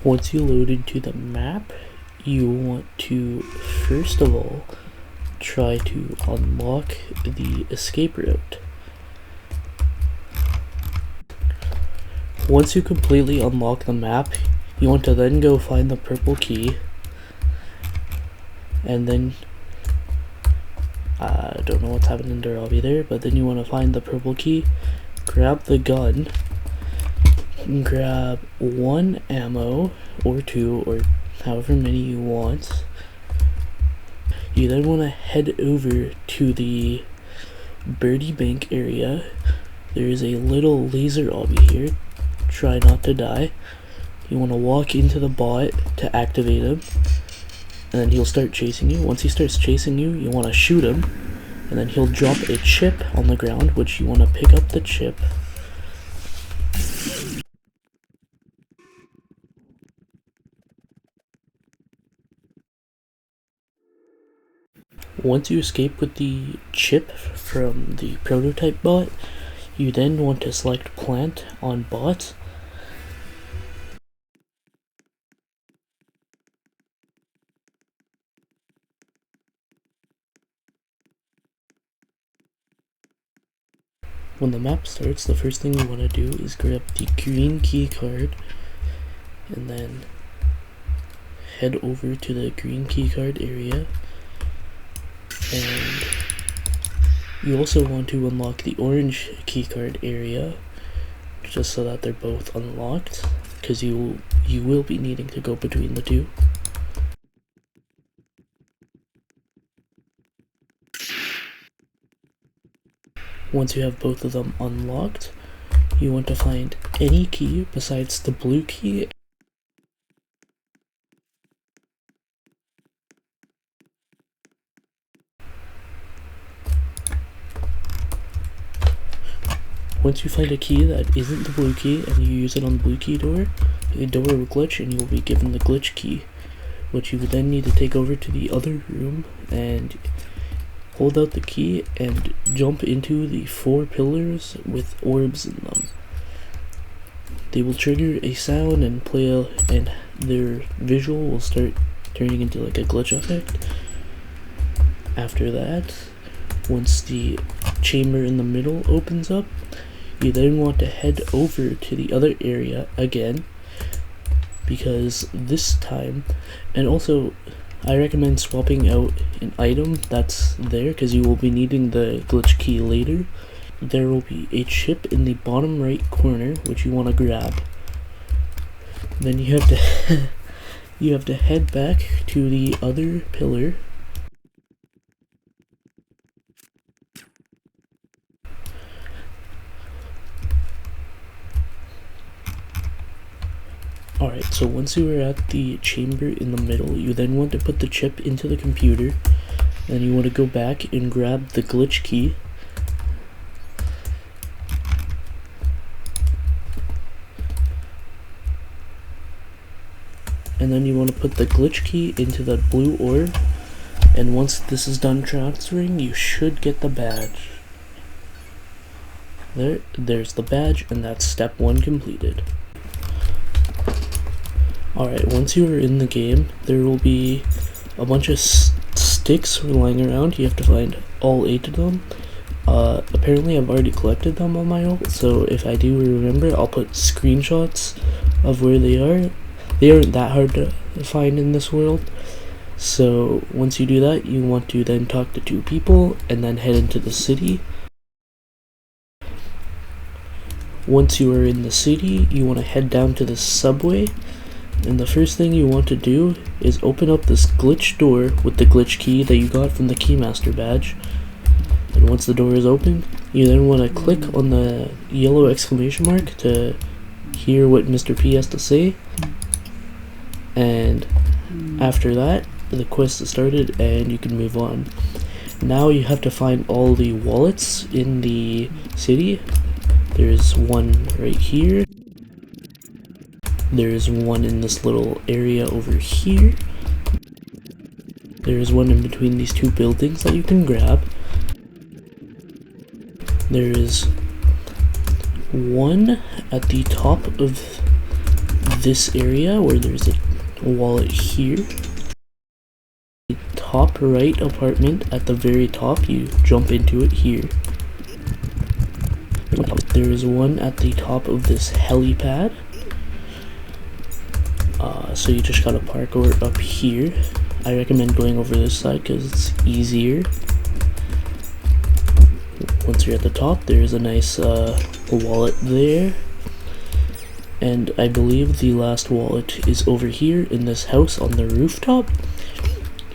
Once you load into the map, you want to first of all try to unlock the escape route. Once you completely unlock the map, you want to then go find the purple key, and then I don't know what's happening to Robbie there, but then you want to find the purple key, grab the gun, grab 1 ammo or 2 or however many you want. You then want to head over to the Birdie Bank area. There is a little laser obby here. Try not to die. You want to walk into the bot to activate him, and then he'll start chasing you. Once he starts chasing you, you want to shoot him, and then he'll drop a chip on the ground, which you want to pick up the chip. Once you escape with the chip from the prototype bot, you then want to select plant on bot. When the map starts, the first thing you want to do is grab the green key card and then head over to the green key card area. And you also want to unlock the orange keycard area, just so that they're both unlocked, because you will be needing to go between the two. Once you have both of them unlocked, you want to find any key besides the blue key. Once you find a key that isn't the blue key and you use it on the blue key door, the door will glitch and you will be given the glitch key, which you would then need to take over to the other room and hold out the key and jump into the 4 pillars with orbs in them. They will trigger a sound and and their visual will start turning into like a glitch effect. After that, once the chamber in the middle opens up, you then want to head over to the other area again, because this time, and also I recommend swapping out an item that's there, because you will be needing the glitch key later. There will be a chip in the bottom right corner which you want to grab. Then you have to you have to head back to the other pillar. Alright, so once you are at the chamber in the middle, you then want to put the chip into the computer, and you want to go back and grab the glitch key. And then you want to put the glitch key into the blue orb, and once this is done transferring, you should get the badge. There's the badge, and that's step 1 completed. Alright, once you are in the game, there will be a bunch of sticks lying around. You have to find all 8 of them. Apparently I've already collected them on my ult, so if I do remember, I'll put screenshots of where they are. They aren't that hard to find in this world. So once you do that, you want to then talk to 2 people and then head into the city. Once you are in the city, you want to head down to the subway. And the first thing you want to do is open up this glitch door with the glitch key that you got from the Keymaster badge. And once the door is open, you then want to click on the yellow exclamation mark to hear what Mr. P has to say. And after that, the quest is started and you can move on. Now you have to find all the wallets in the city. There's one right here. There's one in this little area over here. There's one in between these 2 buildings that you can grab. There is one at the top of this area where there's a wallet here. The top right apartment at the very top, you jump into it here. There is one at the top of this helipad. So you just gotta park over up here. I recommend going over this side because it's easier. Once you're at the top, there's a nice wallet there. And I believe the last wallet is over here in this house on the rooftop.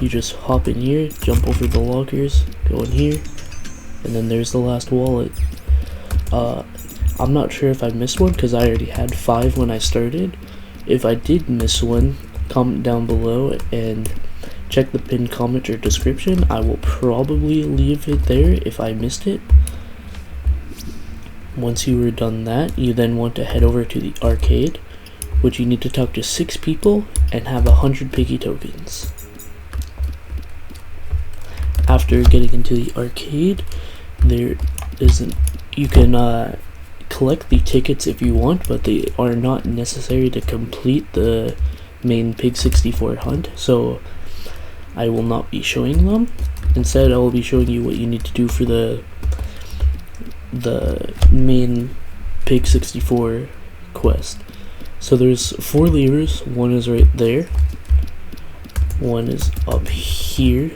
You just hop in here, jump over the lockers, go in here, and then there's the last wallet. I'm not sure if I missed one because I already had 5 when I started. If I did miss one, comment down below and check the pinned comment or description. I will probably leave it there if I missed it. Once you were done that, you then want to head over to the arcade, which you need to talk to 6 people and have 100 Piggy tokens. After getting into the arcade, you can collect the tickets if you want, but they are not necessary to complete the main Pig 64 hunt, so I will not be showing them. Instead, I will be showing you what you need to do for the main Pig 64 quest. So there's 4 levers. One is right there, one is up here,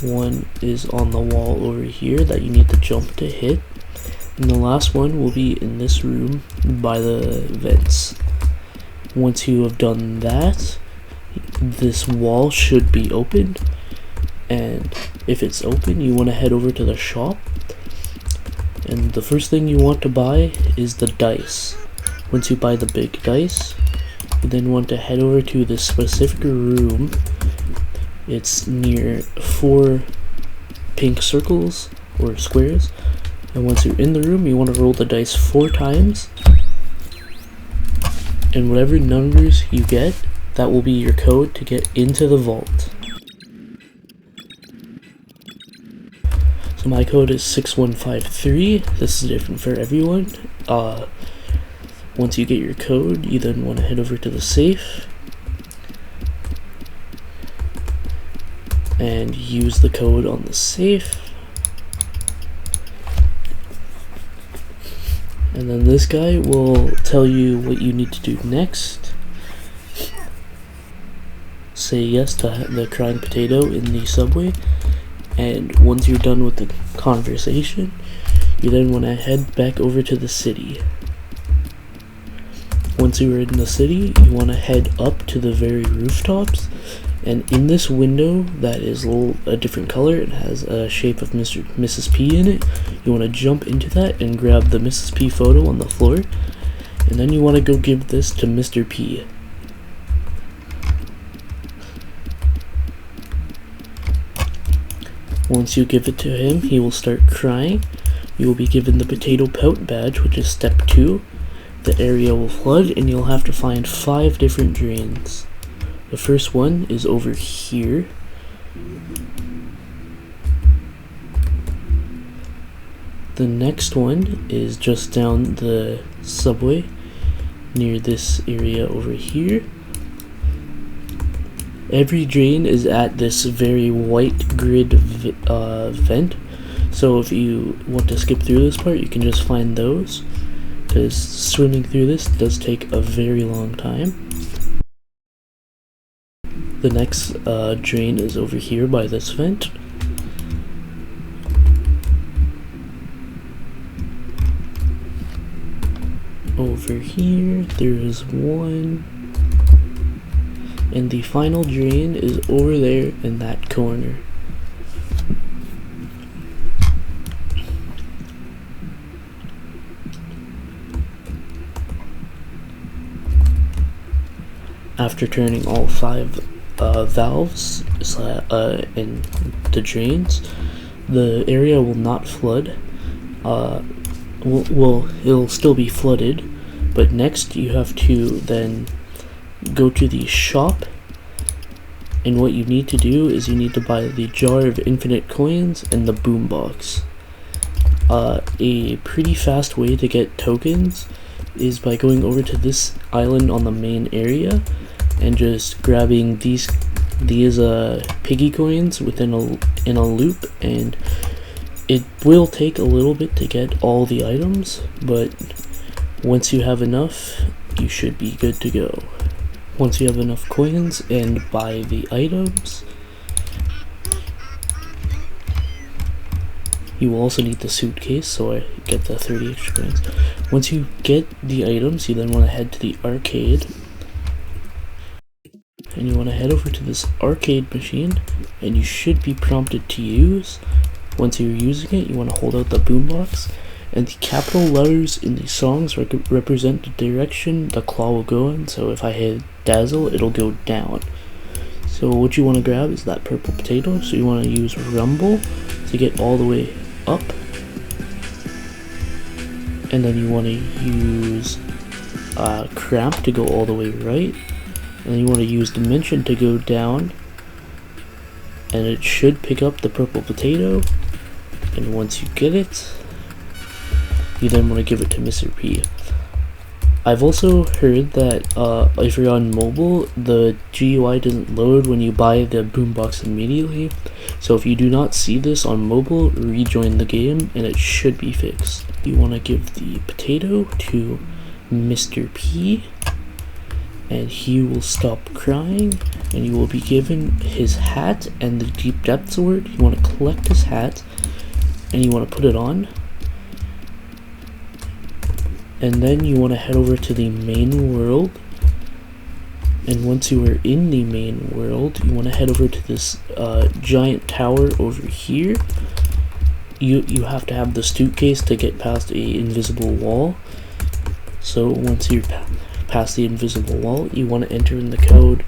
one is on the wall over here that you need to jump to hit, and the last one will be in this room by the vents. Once you have done that, this wall should be opened, and if it's open, you want to head over to the shop, and the first thing you want to buy is the dice. Once you buy the big dice, you then want to head over to this specific room. It's near 4 pink circles or squares, and once you're in the room, you want to roll the dice 4 times, and whatever numbers you get, that will be your code to get into the vault. So my code is 6153. This is different for everyone. Once you get your code, you then want to head over to the safe and use the code on the safe. And then this guy will tell you what you need to do next. Say yes to the crying potato in the subway, and once you're done with the conversation, you then want to head back over to the city. Once you are in the city, you want to head up to the very rooftops, and in this window that is a different color, it has a shape of Mrs. P in it. You want to jump into that and grab the Mrs. P photo on the floor, and then you want to go give this to Mr. P. Once you give it to him, he will start crying. You will be given the potato Pout badge, which is step 2. The area will flood, and you'll have to find 5 different drains. The first one is over here. The next one is just down the subway near this area over here. Every drain is at this very white grid vent, so if you want to skip through this part, you can just find those, because swimming through this does take a very long time. The next drain is over here by this vent. Over here, there is one. And the final drain is over there in that corner. After turning all 5 valves in the drains, the area will not flood. It'll still be flooded, but next you have to then go to the shop, and what you need to do is you need to buy the jar of infinite coins and the boombox. A pretty fast way to get tokens is by going over to this island on the main area and just grabbing these Piggy coins in a loop, and it will take a little bit to get all the items, but once you have enough, you should be good to go. Once you have enough coins and buy the items, you will also need the suitcase, so I get the 30 extra coins. Once you get the items, you then want to head to the arcade, and you want to head over to this arcade machine, and you should be prompted to use. Once you're using it, you want to hold out the boombox, and the capital letters in the songs represent the direction the claw will go in. So if I hit dazzle, it'll go down. So what you want to grab is that purple potato, so you want to use rumble to get all the way up, and then you want to use cramp to go all the way right, and then you want to use dimension to go down, and it should pick up the purple potato. And once you get it, you then want to give it to Mr. P. I've also heard that if you're on mobile, the GUI doesn't load when you buy the boombox immediately. So if you do not see this on mobile, rejoin the game and it should be fixed. You want to give the potato to Mr. P, and he will stop crying, and you will be given his hat and the deep depth sword. You want to collect his hat, and you want to put it on. And then you want to head over to the main world, and once you are in the main world, you want to head over to this giant tower over here. You have to have the suitcase to get past a invisible wall. So once you're past the invisible wall, you want to enter in the code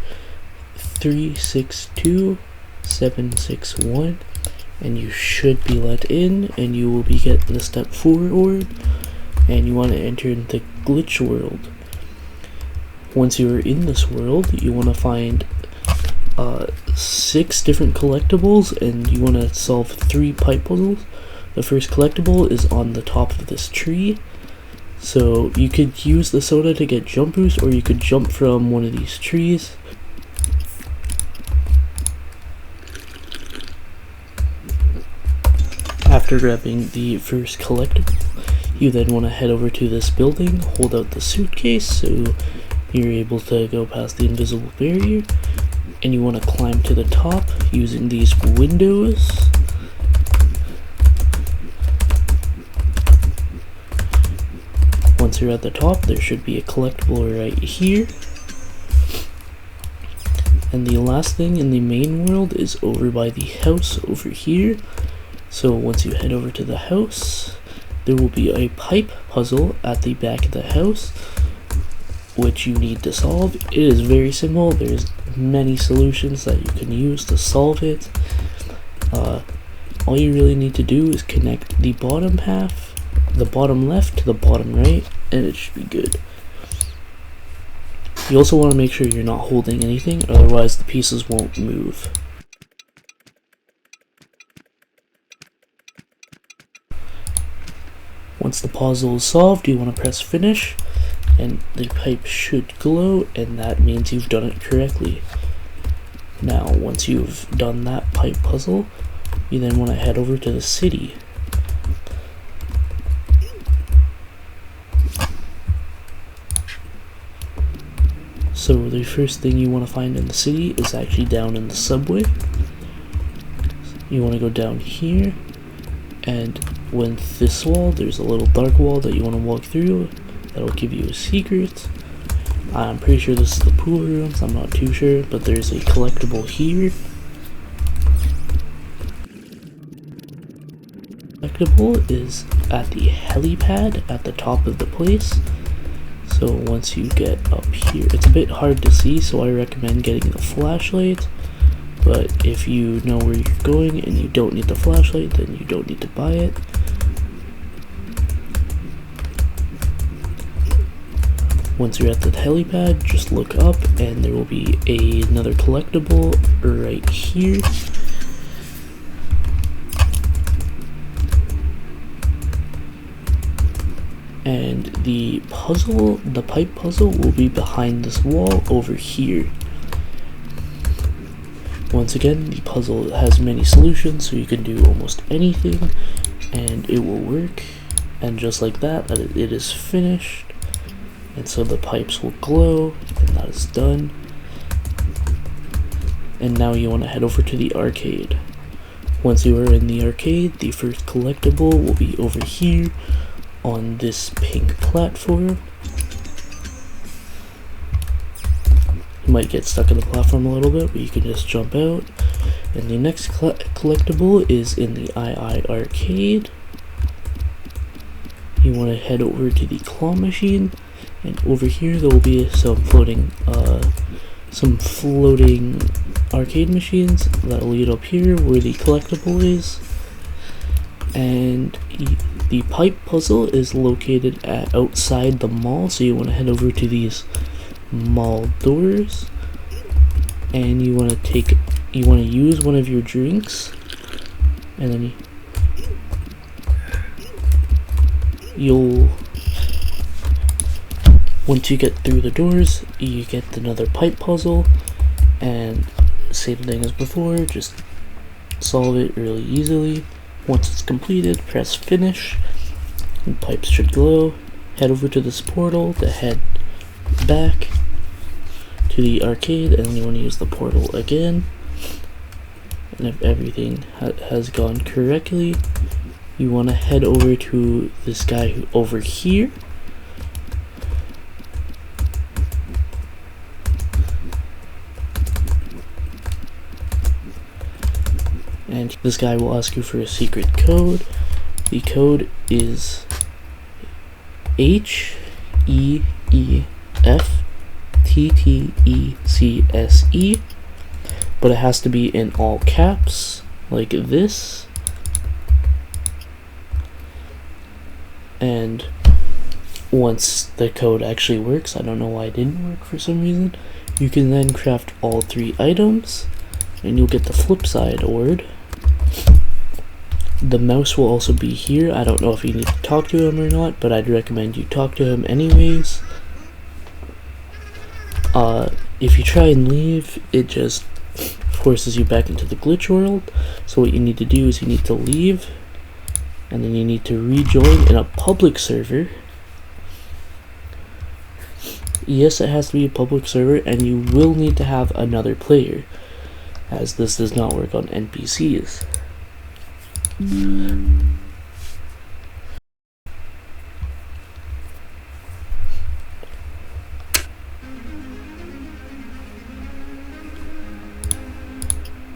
362761, and you should be let in, and you will be getting the step 4 orb. And you want to enter in the glitch world. Once you are in this world, you want to find 6 different collectibles, and you want to solve 3 pipe puzzles. The first collectible is on the top of this tree, so you could use the soda to get jump boost, or you could jump from one of these trees. After grabbing the first collectible, you then want to head over to this building, hold out the suitcase so you're able to go past the invisible barrier, and you want to climb to the top using these windows. Once you're at the top, there should be a collectible right here. And the last thing in the main world is over by the house over here. So once you head over to the house, there will be a pipe puzzle at the back of the house, which you need to solve. It is very simple. There's many solutions that you can use to solve it. All you really need to do is connect the bottom half, the bottom left to the bottom right, and it should be good. You also want to make sure you're not holding anything, otherwise the pieces won't move. Once the puzzle is solved, you want to press finish, and the pipe should glow, and that means you've done it correctly. Now, once you've done that pipe puzzle, you then want to head over to the city. So the first thing you want to find in the city is actually down in the subway. You want to go down here, and with this wall, there's a little dark wall that you want to walk through. That'll give you a secret. I'm pretty sure this is the pool rooms, I'm not too sure, but there's a collectible here. Collectible is at the helipad at the top of the place. So once you get up here, it's a bit hard to see, so I recommend getting the flashlight. But if you know where you're going and you don't need the flashlight, then you don't need to buy it. Once you're at the helipad, just look up and there will be another collectible right here. And the pipe puzzle will be behind this wall over here. Once again, the puzzle has many solutions, so you can do almost anything and it will work. And just like that, it is finished. And so the pipes will glow, and that is done. And now you want to head over to the arcade. Once you are in the arcade, the first collectible will be over here on this pink platform. You might get stuck in the platform a little bit, but you can just jump out. And the next collectible is in the II arcade. You want to head over to the claw machine, and over here there will be some floating arcade machines that will lead up here where the collectible is. And the pipe puzzle is located outside the mall, so you want to head over to these mall doors, and you want to use one of your drinks, and then once you get through the doors, you get another pipe puzzle, and same thing as before, just solve it really easily. Once it's completed, press finish, and pipes should glow. Head over to this portal to head back to the arcade, and you want to use the portal again. And if everything has gone correctly, you want to head over to this guy over here. And this guy will ask you for a secret code. The code is HEEFTTECSE, but it has to be in all caps, like this. And once the code actually works, I don't know why it didn't work for some reason, you can then craft all 3 items, and you'll get the flip side word. The mouse will also be here. I don't know if you need to talk to him or not, but I'd recommend you talk to him anyways. If you try and leave, it just forces you back into the glitch world. So what you need to do is you need to leave, and then you need to rejoin in a public server. Yes, it has to be a public server, and you will need to have another player, as this does not work on NPCs.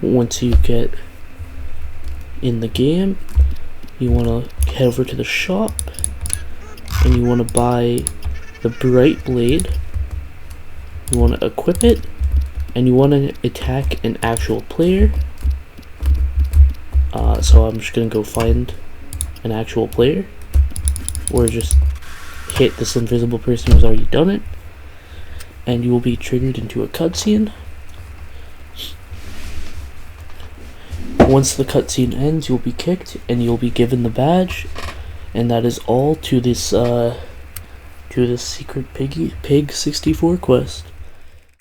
Once you get in the game, you want to head over to the shop, and you want to buy the bright blade. You want to equip it, and you want to attack an actual player. So I'm just gonna go find an actual player, or just hit this invisible person who's already done it, and you will be triggered into a cutscene. Once the cutscene ends, you'll be kicked, and you'll be given the badge, and that is all to this secret Pig 64 quest.